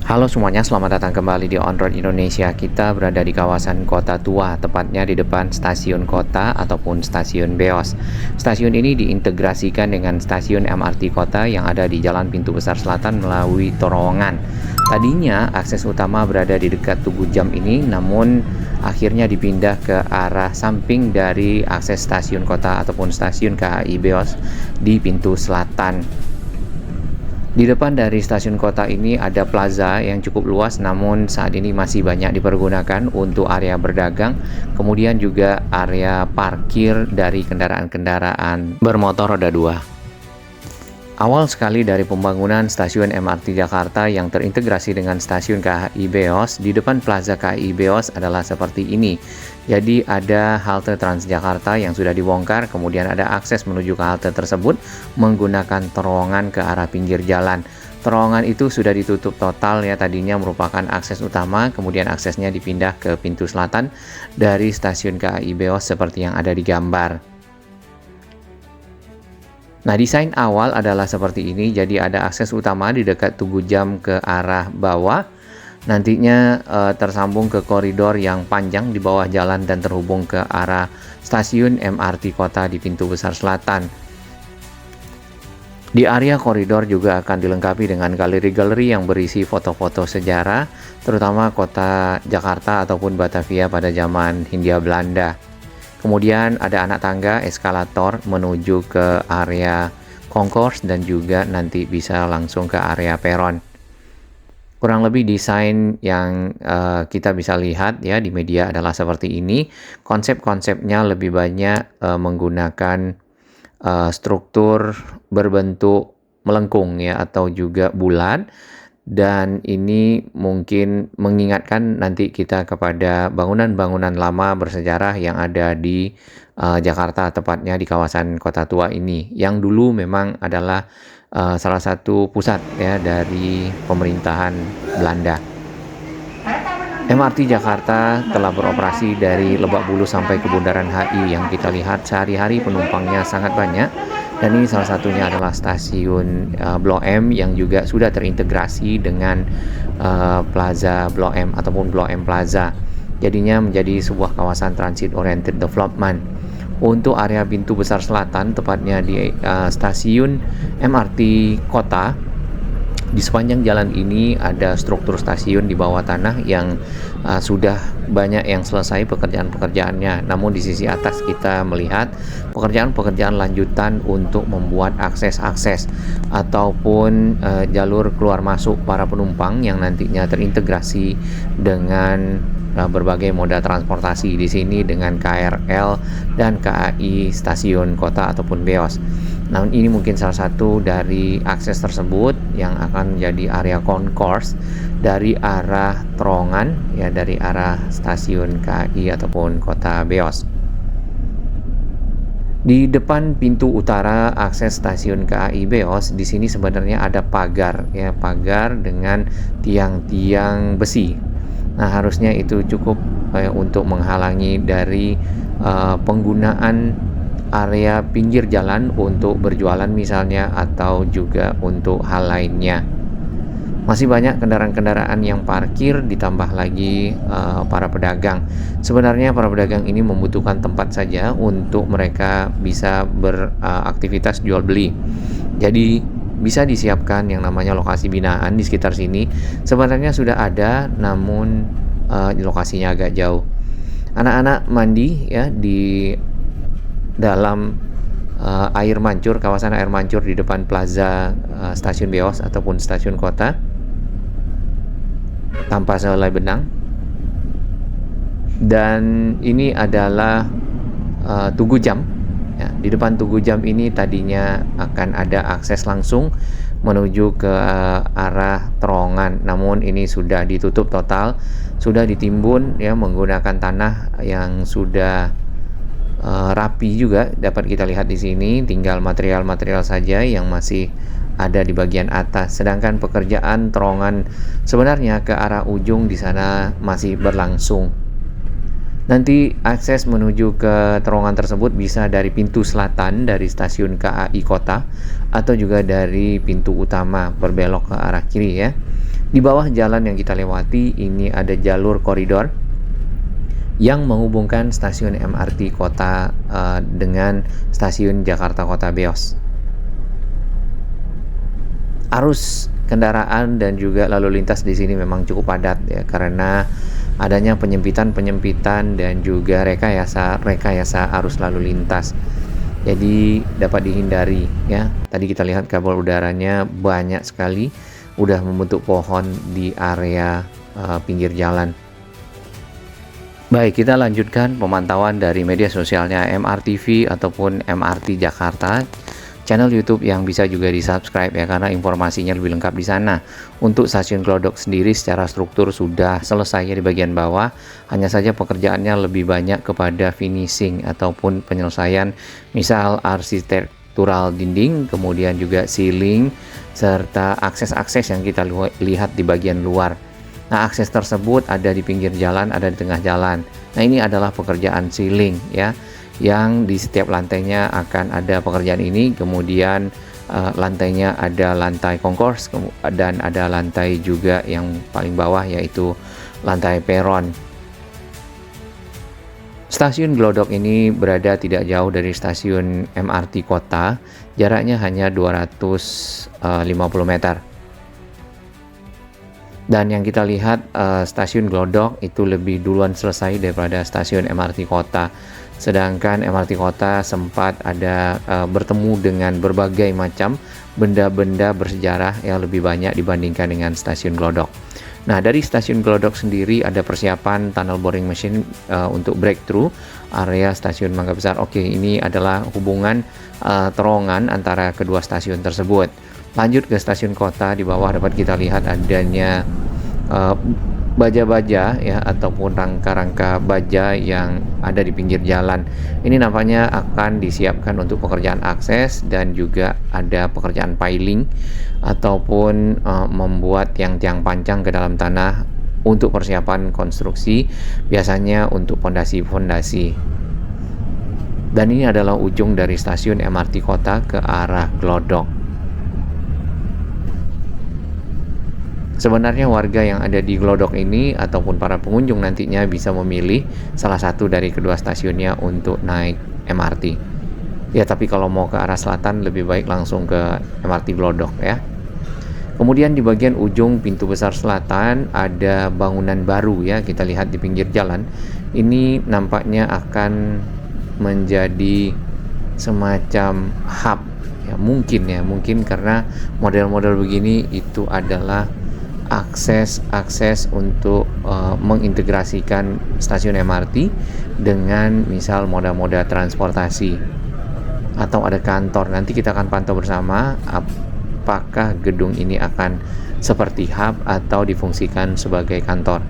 Halo semuanya, selamat datang kembali di On Road Indonesia. Kita berada di kawasan Kota Tua, tepatnya di depan stasiun kota ataupun stasiun Beos. Stasiun ini diintegrasikan dengan stasiun MRT kota yang ada di Jalan Pintu Besar Selatan melalui terowongan. Tadinya akses utama berada di dekat Tugu Jam ini, namun akhirnya dipindah ke arah samping dari akses stasiun kota ataupun stasiun KAI Beos di pintu selatan. Di depan dari stasiun kota ini ada plaza yang cukup luas, namun saat ini masih banyak dipergunakan untuk area berdagang, kemudian juga area parkir dari kendaraan-kendaraan bermotor roda 2. Awal sekali dari pembangunan stasiun MRT Jakarta yang terintegrasi dengan stasiun KAI Beos, di depan plaza KAI Beos adalah seperti ini. Jadi ada halte Transjakarta yang sudah dibongkar, kemudian ada akses menuju ke halte tersebut menggunakan terowongan ke arah pinggir jalan. Terowongan itu sudah ditutup total ya, tadinya merupakan akses utama, kemudian aksesnya dipindah ke pintu selatan dari stasiun KAI Beos seperti yang ada di gambar. Nah, desain awal adalah seperti ini, jadi ada akses utama di dekat Tugu Jam ke arah bawah, nantinya tersambung ke koridor yang panjang di bawah jalan dan terhubung ke arah stasiun MRT kota di pintu besar selatan. Di area koridor juga akan dilengkapi dengan galeri-galeri yang berisi foto-foto sejarah, terutama kota Jakarta ataupun Batavia pada zaman Hindia Belanda. Kemudian ada anak tangga, eskalator menuju ke area concourse dan juga nanti bisa langsung ke area peron. Kurang lebih desain yang kita bisa lihat ya di media adalah seperti ini. Konsep-konsepnya lebih banyak menggunakan struktur berbentuk melengkung ya atau juga bulat. Dan ini mungkin mengingatkan nanti kita kepada bangunan-bangunan lama bersejarah yang ada di Jakarta, tepatnya di kawasan Kota Tua ini, yang dulu memang adalah salah satu pusat ya dari pemerintahan Belanda. MRT Jakarta telah beroperasi dari Lebak Bulus sampai ke Bundaran HI. Yang kita lihat sehari-hari penumpangnya sangat banyak. Dan ini salah satunya adalah stasiun Blok M yang juga sudah terintegrasi dengan Plaza Blok M ataupun Blok M Plaza. Jadinya menjadi sebuah kawasan transit oriented development. Untuk area pintu besar selatan, tepatnya di stasiun MRT kota, di sepanjang jalan ini ada struktur stasiun di bawah tanah yang sudah banyak yang selesai pekerjaan-pekerjaannya. Namun di sisi atas kita melihat pekerjaan-pekerjaan lanjutan untuk membuat akses-akses ataupun jalur keluar masuk para penumpang yang nantinya terintegrasi dengan berbagai moda transportasi di sini dengan KRL dan KAI stasiun kota ataupun Beos. Namun ini mungkin salah satu dari akses tersebut yang akan menjadi area concourse dari arah terowongan ya, dari arah stasiun KAI ataupun kota Beos. Di depan pintu utara akses stasiun KAI Beos, di sini sebenarnya ada pagar ya, pagar dengan tiang-tiang besi. Nah, harusnya itu cukup untuk menghalangi dari penggunaan area pinggir jalan untuk berjualan misalnya atau juga untuk hal lainnya. Masih banyak kendaraan-kendaraan yang parkir, ditambah lagi para pedagang. Sebenarnya para pedagang ini membutuhkan tempat saja untuk mereka bisa beraktivitas jual beli. Jadi bisa disiapkan yang namanya lokasi binaan di sekitar sini. Sebenarnya sudah ada, namun lokasinya agak jauh. Anak-anak mandi ya di dalam air mancur, kawasan air mancur di depan plaza stasiun Beos ataupun stasiun kota tanpa sehelai benang. Dan ini adalah Tugu Jam ya, di depan Tugu Jam ini tadinya akan ada akses langsung menuju ke arah terowongan, namun ini sudah ditutup total, sudah ditimbun ya menggunakan tanah yang sudah rapi juga dapat kita lihat di sini, tinggal material-material saja yang masih ada di bagian atas. Sedangkan pekerjaan terowongan sebenarnya ke arah ujung di sana masih berlangsung. Nanti akses menuju ke terowongan tersebut bisa dari pintu selatan dari stasiun KAI Kota atau juga dari pintu utama berbelok ke arah kiri ya. Di bawah jalan yang kita lewati ini ada jalur koridor yang menghubungkan stasiun MRT Kota dengan stasiun Jakarta Kota Beos. Arus kendaraan dan juga lalu lintas di sini memang cukup padat ya, karena adanya penyempitan dan juga rekayasa arus lalu lintas. Jadi dapat dihindari ya. Tadi kita lihat kabel udaranya banyak sekali, udah membentuk pohon di area pinggir jalan. Baik, kita lanjutkan pemantauan dari media sosialnya MRTV ataupun MRT Jakarta, channel YouTube yang bisa juga di-subscribe ya, karena informasinya lebih lengkap di sana. Untuk stasiun Glodok sendiri secara struktur sudah selesai ya di bagian bawah, hanya saja pekerjaannya lebih banyak kepada finishing ataupun penyelesaian misal arsitektural dinding, kemudian juga ceiling serta akses-akses yang kita lihat di bagian luar. Nah, akses tersebut ada di pinggir jalan, ada di tengah jalan. Nah, ini adalah pekerjaan ceiling ya, yang di setiap lantainya akan ada pekerjaan ini. Kemudian lantainya ada lantai concourse dan ada lantai juga yang paling bawah yaitu lantai peron. Stasiun Glodok ini berada tidak jauh dari stasiun MRT Kota, jaraknya hanya 250 meter. Dan yang kita lihat stasiun Glodok itu lebih duluan selesai daripada stasiun MRT Kota. Sedangkan MRT Kota sempat ada bertemu dengan berbagai macam benda-benda bersejarah yang lebih banyak dibandingkan dengan stasiun Glodok. Nah, dari stasiun Glodok sendiri ada persiapan tunnel boring machine untuk breakthrough area stasiun Mangga Besar. Oke, ini adalah hubungan terowongan antara kedua stasiun tersebut. Lanjut ke stasiun kota, di bawah dapat kita lihat adanya baja-baja ya, ataupun rangka-rangka baja yang ada di pinggir jalan. Ini nampaknya akan disiapkan untuk pekerjaan akses dan juga ada pekerjaan piling ataupun membuat tiang-tiang panjang ke dalam tanah untuk persiapan konstruksi, biasanya untuk fondasi-fondasi. Dan ini adalah ujung dari stasiun MRT Kota ke arah Glodok. Sebenarnya warga yang ada di Glodok ini ataupun para pengunjung nantinya bisa memilih salah satu dari kedua stasiunnya untuk naik MRT. Ya, tapi kalau mau ke arah selatan lebih baik langsung ke MRT Glodok ya. Kemudian di bagian ujung pintu besar selatan ada bangunan baru ya, kita lihat di pinggir jalan. Ini nampaknya akan menjadi semacam hub ya, mungkin karena model-model begini itu adalah akses untuk mengintegrasikan stasiun MRT dengan misal moda-moda transportasi atau ada kantor. Nanti kita akan pantau bersama apakah gedung ini akan seperti hub atau difungsikan sebagai kantor.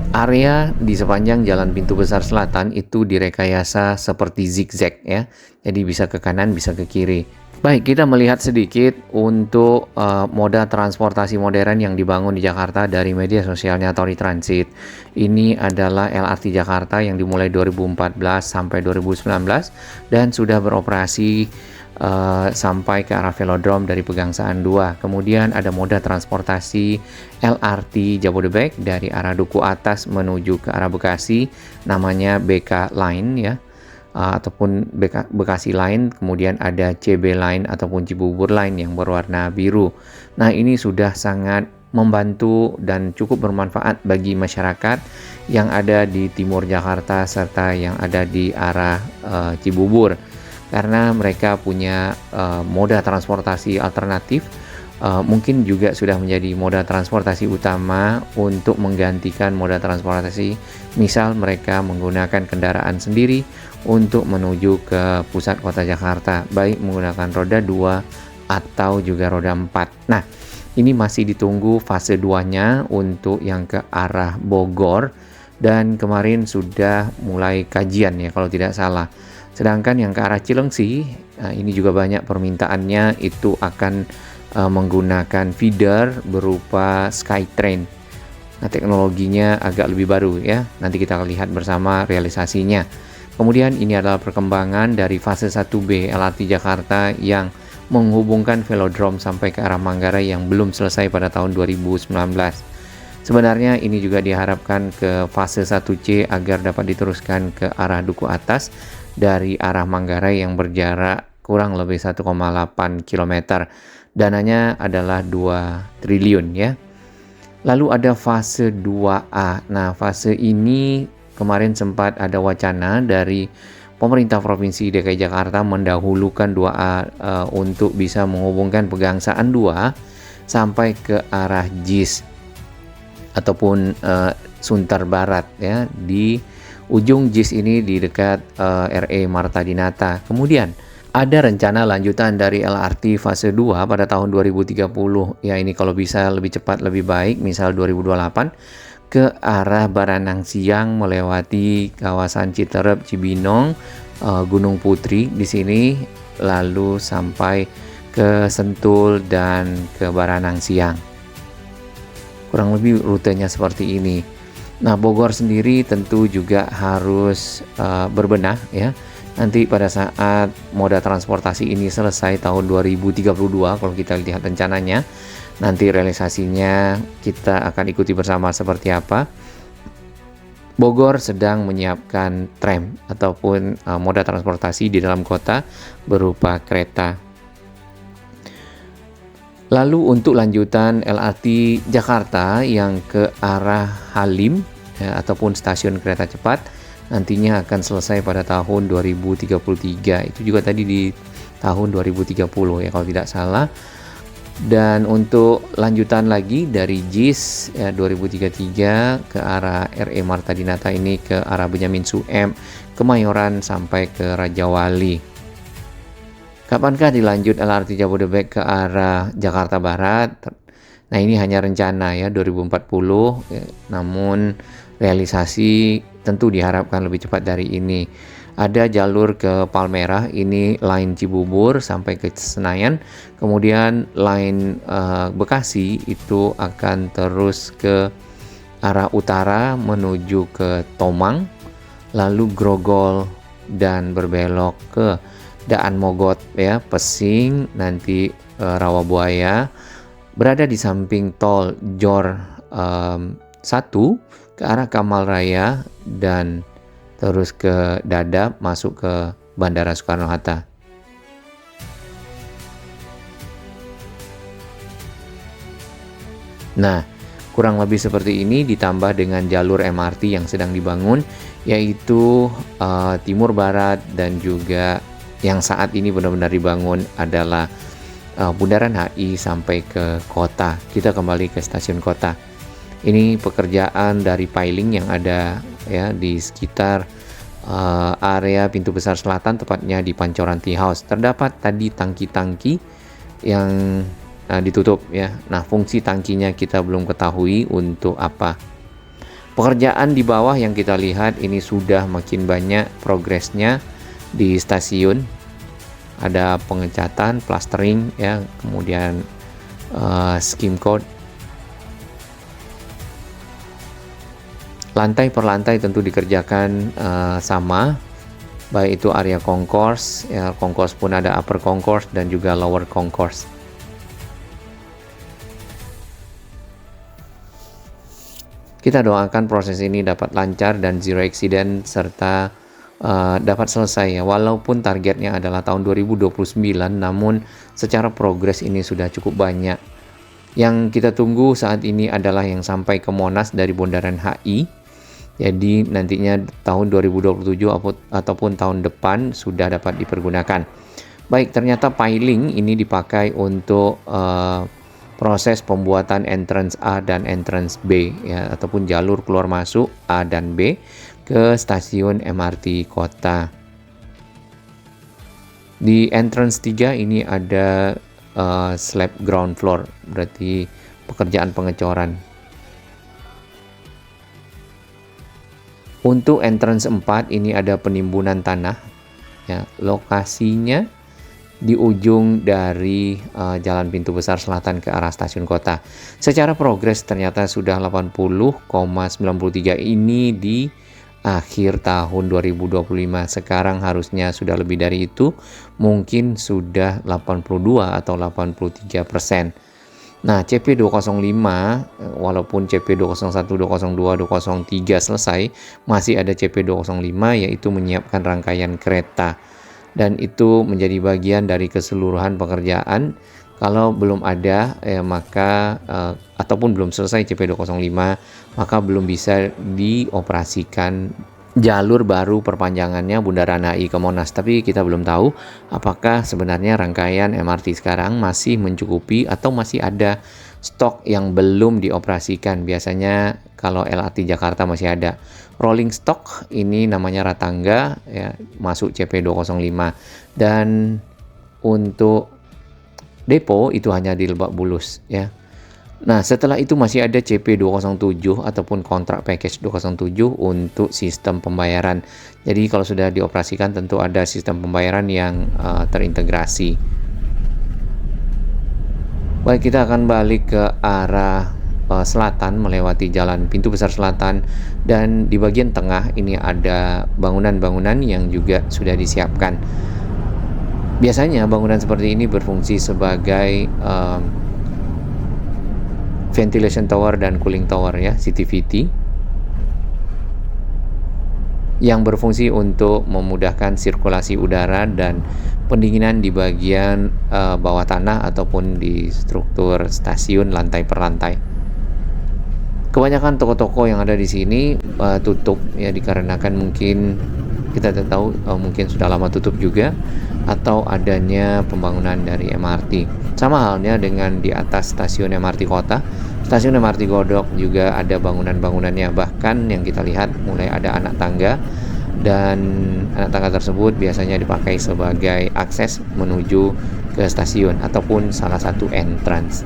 Area di sepanjang jalan pintu besar selatan itu direkayasa seperti zigzag ya, jadi bisa ke kanan bisa ke kiri. Baik, kita melihat sedikit untuk moda transportasi modern yang dibangun di Jakarta dari media sosialnya Tori Transit. Ini adalah LRT Jakarta yang dimulai 2014 sampai 2019 dan sudah beroperasi sampai ke arah Velodrome dari Pegangsaan 2. Kemudian ada moda transportasi LRT Jabodebek dari arah Duku Atas menuju ke arah Bekasi, namanya BK Line ya. Ataupun Bekasi Line, kemudian ada CB Line ataupun Cibubur Line yang berwarna biru. Nah, ini sudah sangat membantu dan cukup bermanfaat bagi masyarakat yang ada di timur Jakarta serta yang ada di arah Cibubur, karena mereka punya moda transportasi alternatif. Mungkin juga sudah menjadi moda transportasi utama untuk menggantikan moda transportasi, misal mereka menggunakan kendaraan sendiri untuk menuju ke pusat kota Jakarta, baik menggunakan roda 2 atau juga roda 4. Nah, ini masih ditunggu fase 2-nya untuk yang ke arah Bogor, dan kemarin sudah mulai kajian ya kalau tidak salah. Sedangkan yang ke arah Cilengsi, ini juga banyak permintaannya, itu akan menggunakan feeder berupa Skytrain. Nah, teknologinya agak lebih baru ya, nanti kita lihat bersama realisasinya. Kemudian ini adalah perkembangan dari fase 1B LRT Jakarta yang menghubungkan velodrome sampai ke arah Manggarai yang belum selesai pada tahun 2019. Sebenarnya ini juga diharapkan ke fase 1C agar dapat diteruskan ke arah Duku Atas dari arah Manggarai yang berjarak kurang lebih 1,8 km. Dananya adalah 2 triliun ya. Lalu ada fase 2A. Nah, fase ini kemarin sempat ada wacana dari pemerintah Provinsi DKI Jakarta mendahulukan 2A untuk bisa menghubungkan Pegangsaan 2 sampai ke arah JIS ataupun Sunter Barat ya, di ujung JIS ini di dekat RE Marta Dinata. Kemudian ada rencana lanjutan dari LRT fase 2 pada tahun 2030. Ya, ini kalau bisa lebih cepat lebih baik, misal 2028 ke arah Baranang Siang melewati kawasan Citerep, Cibinong, Gunung Putri di sini, lalu sampai ke Sentul dan ke Baranang Siang. Kurang lebih rutenya seperti ini. Nah, Bogor sendiri tentu juga harus berbenah ya. Nanti pada saat moda transportasi ini selesai tahun 2032, kalau kita lihat rencananya, nanti realisasinya kita akan ikuti bersama seperti apa. Bogor sedang menyiapkan tram ataupun moda transportasi di dalam kota berupa kereta. Lalu untuk lanjutan LRT Jakarta yang ke arah Halim ya, ataupun stasiun kereta cepat, nantinya akan selesai pada tahun 2033. Itu juga tadi di tahun 2030 ya kalau tidak salah. Dan untuk lanjutan lagi dari JIS ya, 2033 ke arah RE Marta Dinata ini ke arah Benyamin Sueb, Kemayoran sampai ke Raja Wali. Kapankah dilanjut LRT Jabodebek ke arah Jakarta Barat? Nah, ini hanya rencana ya 2040 ya, namun realisasi tentu diharapkan lebih cepat dari ini. Ada jalur ke Palmerah, ini line Cibubur sampai ke Senayan, kemudian line Bekasi itu akan terus ke arah utara menuju ke Tomang, lalu Grogol dan berbelok ke Daan Mogot ya, Pesing, nanti Rawabuaya, berada di samping tol Jor 1 ke arah Kamal Raya dan terus ke Dadap masuk ke Bandara Soekarno-Hatta. Nah, kurang lebih seperti ini ditambah dengan jalur MRT yang sedang dibangun, yaitu Timur Barat, dan juga yang saat ini benar-benar dibangun adalah Bundaran HI sampai ke kota. Kita kembali ke stasiun kota. Ini pekerjaan dari piling yang ada ya di sekitar area pintu besar selatan, tepatnya di Pancoran Tea House. Terdapat tadi tangki-tangki yang ditutup ya. Nah, fungsi tangkinya kita belum ketahui untuk apa. Pekerjaan di bawah yang kita lihat ini sudah makin banyak progresnya di stasiun. Ada pengecatan, plastering ya, kemudian skim coat. Lantai per lantai tentu dikerjakan sama, baik itu area concourse ya, concourse pun ada upper concourse dan juga lower concourse. Kita doakan proses ini dapat lancar dan zero accident serta dapat selesai ya. Walaupun targetnya adalah tahun 2029, namun secara progres ini sudah cukup banyak. Yang kita tunggu saat ini adalah yang sampai ke Monas dari Bundaran HI. Jadi nantinya tahun 2027 ataupun tahun depan sudah dapat dipergunakan. Baik, ternyata piling ini dipakai untuk proses pembuatan entrance A dan entrance B ya, ataupun jalur keluar masuk A dan B ke stasiun MRT kota. Di entrance 3 ini ada slab ground floor, berarti pekerjaan pengecoran. Untuk entrance 4 ini ada penimbunan tanah ya, lokasinya di ujung dari jalan pintu besar selatan ke arah stasiun kota. Secara progres ternyata sudah 80,93 ini di akhir tahun 2025. Sekarang harusnya sudah lebih dari itu, mungkin sudah 82 atau 83%. Nah, CP205 walaupun CP201, 202, 203 selesai, masih ada CP205 yaitu menyiapkan rangkaian kereta. Dan itu menjadi bagian dari keseluruhan pekerjaan. Kalau belum ada maka ataupun belum selesai CP205, maka belum bisa dioperasikan jalur baru perpanjangannya Bundaran HI ke Monas. Tapi kita belum tahu apakah sebenarnya rangkaian MRT sekarang masih mencukupi atau masih ada stok yang belum dioperasikan. Biasanya kalau LRT Jakarta masih ada rolling stock, ini namanya Ratangga ya, masuk CP205. Dan untuk depo itu hanya di Lebak Bulus ya. Nah, setelah itu masih ada CP207 ataupun kontrak package 207 untuk sistem pembayaran. Jadi kalau sudah dioperasikan tentu ada sistem pembayaran yang terintegrasi. Baik, kita akan balik ke arah selatan melewati jalan Pintu Besar Selatan, dan di bagian tengah ini ada bangunan-bangunan yang juga sudah disiapkan. Biasanya bangunan seperti ini berfungsi sebagai ventilation tower dan cooling tower ya, CTVT, yang berfungsi untuk memudahkan sirkulasi udara dan pendinginan di bagian bawah tanah ataupun di struktur stasiun lantai per lantai. Kebanyakan toko-toko yang ada di sini tutup ya, dikarenakan mungkin kita tidak tahu, mungkin sudah lama tutup juga, atau adanya pembangunan dari MRT. Sama halnya dengan di atas stasiun MRT kota, stasiun MRT Glodok juga ada bangunan-bangunannya. Bahkan yang kita lihat mulai ada anak tangga, dan anak tangga tersebut biasanya dipakai sebagai akses menuju ke stasiun ataupun salah satu entrance.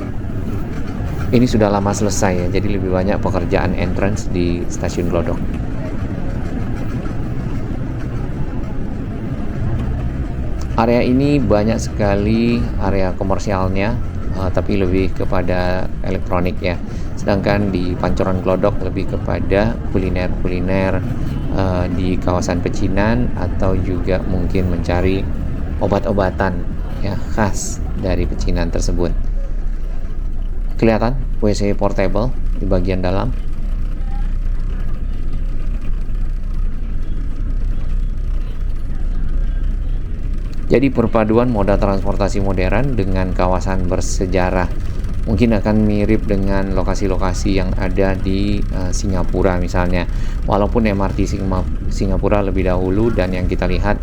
Ini sudah lama selesai ya, jadi lebih banyak pekerjaan entrance di stasiun Glodok. Area ini banyak sekali area komersialnya, tapi lebih kepada elektronik ya. Sedangkan di Pancoran Glodok lebih kepada kuliner-kuliner di kawasan pecinan, atau juga mungkin mencari obat-obatan ya khas dari pecinan tersebut. Kelihatan WC portable di bagian dalam. Jadi perpaduan moda transportasi modern dengan kawasan bersejarah mungkin akan mirip dengan lokasi-lokasi yang ada di Singapura misalnya. Walaupun MRT Singapura lebih dahulu, dan yang kita lihat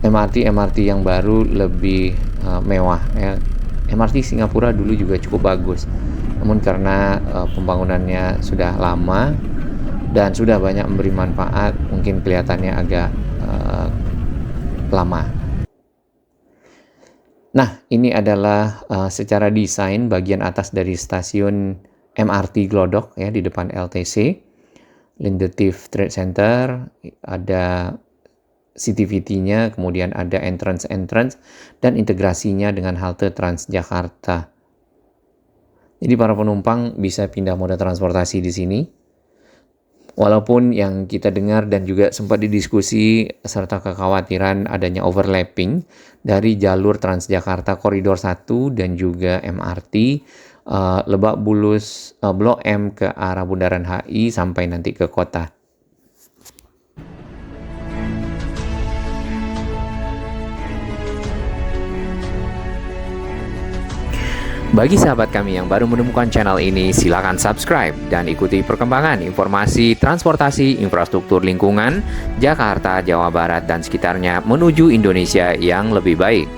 MRT yang baru lebih mewah ya. MRT Singapura dulu juga cukup bagus, namun karena pembangunannya sudah lama dan sudah banyak memberi manfaat, mungkin kelihatannya agak lama. Nah, ini adalah secara desain bagian atas dari stasiun MRT Glodok ya, di depan LTC, Lindetif Trade Center, ada CTVT-nya, kemudian ada entrance dan integrasinya dengan halte Transjakarta. Jadi para penumpang bisa pindah moda transportasi di sini. Walaupun yang kita dengar dan juga sempat didiskusi serta kekhawatiran adanya overlapping dari jalur Transjakarta Koridor 1 dan juga MRT Lebak Bulus Blok M ke arah Bundaran HI sampai nanti ke kota. Bagi sahabat kami yang baru menemukan channel ini, silakan subscribe dan ikuti perkembangan informasi transportasi infrastruktur lingkungan Jakarta, Jawa Barat, dan sekitarnya menuju Indonesia yang lebih baik.